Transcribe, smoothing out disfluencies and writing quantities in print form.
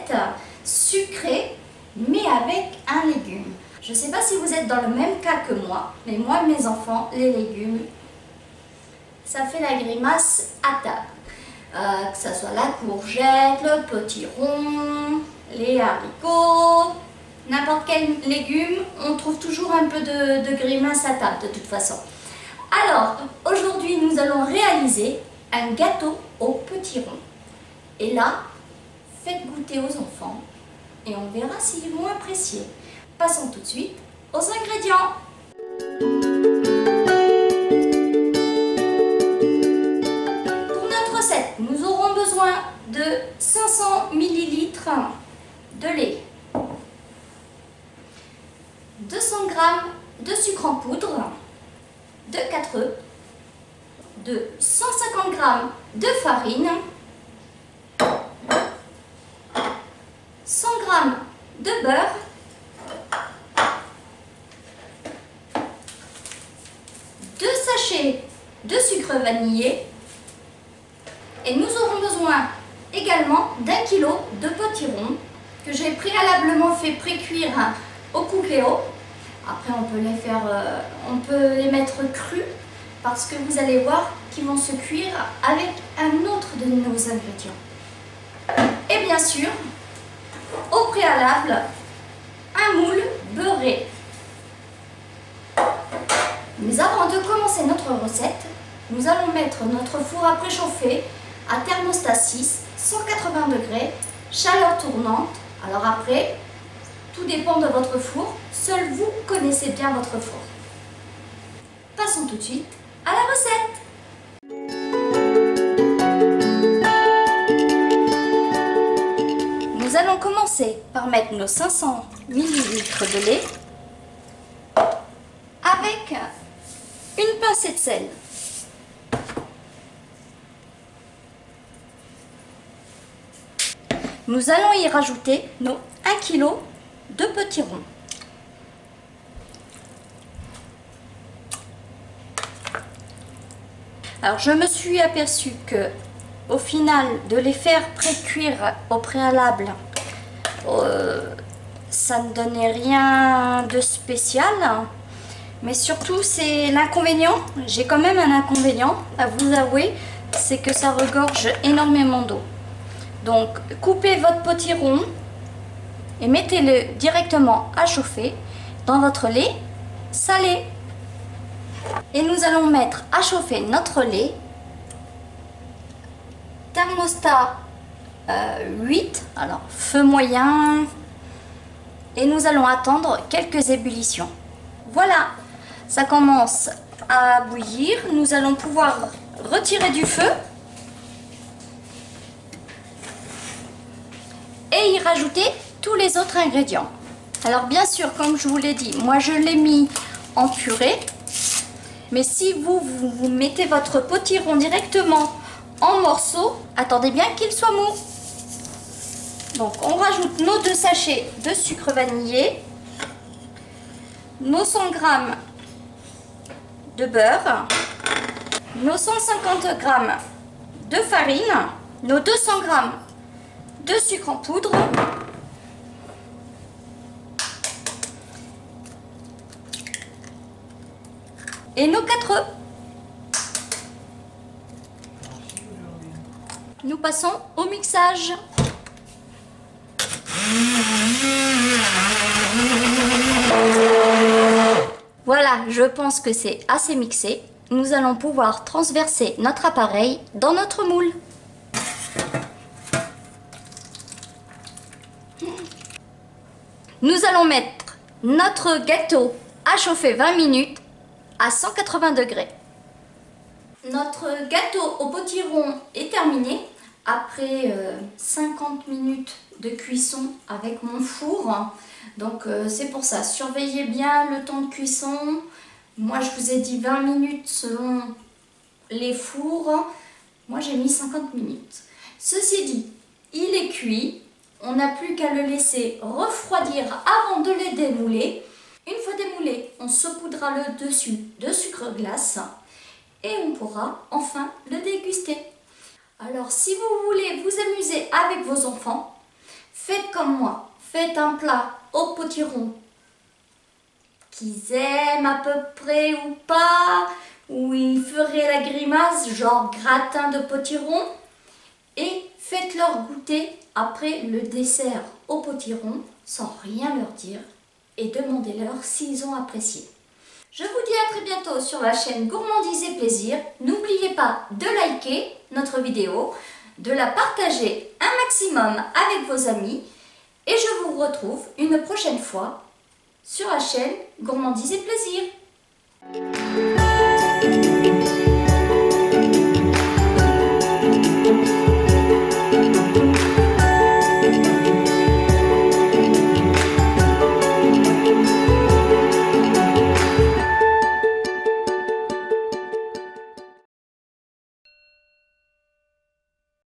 raclette sucrée, mais avec un légume. Je ne sais pas si vous êtes dans le même cas que moi, mais moi, mes enfants, les légumes, ça fait la grimace à table. Que ce soit la courgette, le potiron, les haricots, n'importe quel légume, on trouve toujours un peu de grimace à table de toute façon. Alors, aujourd'hui, nous allons réaliser un gâteau au potiron. Et là, faites goûter aux enfants et on verra s'ils vont apprécier. Passons tout de suite aux ingrédients. Pour notre recette, nous aurons besoin de 500 ml de lait, 200 g de sucre en poudre, de 4 œufs, de 150 g de farine, 100 g de beurre, sachets de sucre vanillé et nous aurons besoin également d'1 kg de potirons que j'ai préalablement fait pré-cuire au cookéo. Après on peut les mettre crus parce que vous allez voir qu'ils vont se cuire avec un autre de nos ingrédients. Et bien sûr, au préalable, un moule beurré. Mais avant de commencer notre recette, nous allons mettre notre four à préchauffer à thermostat 6, 180 degrés, chaleur tournante. Alors après, tout dépend de votre four, seul vous connaissez bien votre four. Passons tout de suite à la recette. Nous allons commencer par mettre nos 500 ml de lait avec une pincée de sel. Nous allons y rajouter nos 1 kg de potirons. Alors je me suis aperçue que au final de les faire pré-cuire au préalable, ça ne donnait rien de spécial. Mais surtout, c'est l'inconvénient, j'ai quand même un inconvénient à vous avouer, c'est que ça regorge énormément d'eau. Donc, coupez votre potiron et mettez-le directement à chauffer dans votre lait salé. Et nous allons mettre à chauffer notre lait, thermostat 8, alors feu moyen, et nous allons attendre quelques ébullitions. Voilà, ça commence à bouillir, nous allons pouvoir retirer du feu et y rajouter tous les autres ingrédients. Alors bien sûr, comme je vous l'ai dit, moi je l'ai mis en purée, mais si vous mettez votre potiron directement en morceaux, attendez bien qu'il soit mou. Donc on rajoute nos 2 sachets de sucre vanillé, nos 100 g de beurre, nos 150 g de farine, nos 200 g de sucre en poudre, et nos 4 œufs. Nous passons au mixage. Voilà, je pense que c'est assez mixé. Nous allons pouvoir transverser notre appareil dans notre moule. Nous allons mettre notre gâteau à chauffer 20 minutes à 180 degrés. Notre gâteau au potiron est terminé après 50 minutes de cuisson avec mon four. Donc c'est pour ça, surveillez bien le temps de cuisson. Moi je vous ai dit 20 minutes selon les fours. Moi j'ai mis 50 minutes. Ceci dit, il est cuit. On n'a plus qu'à le laisser refroidir avant de le démouler. Une fois démoulé, on saupoudra le dessus de sucre glace et on pourra enfin le déguster. Alors si vous voulez vous amuser avec vos enfants, faites comme moi, faites un plat au potiron qu'ils aiment à peu près ou pas, où ils feraient la grimace, genre gratin de potiron, et faites-leur goûter après le dessert au potiron sans rien leur dire et demandez-leur s'ils ont apprécié. Je vous dis à très bientôt sur la chaîne Gourmandise et Plaisir. N'oubliez pas de liker notre vidéo, de la partager un maximum avec vos amis et je vous retrouve une prochaine fois sur la chaîne Gourmandise et Plaisir.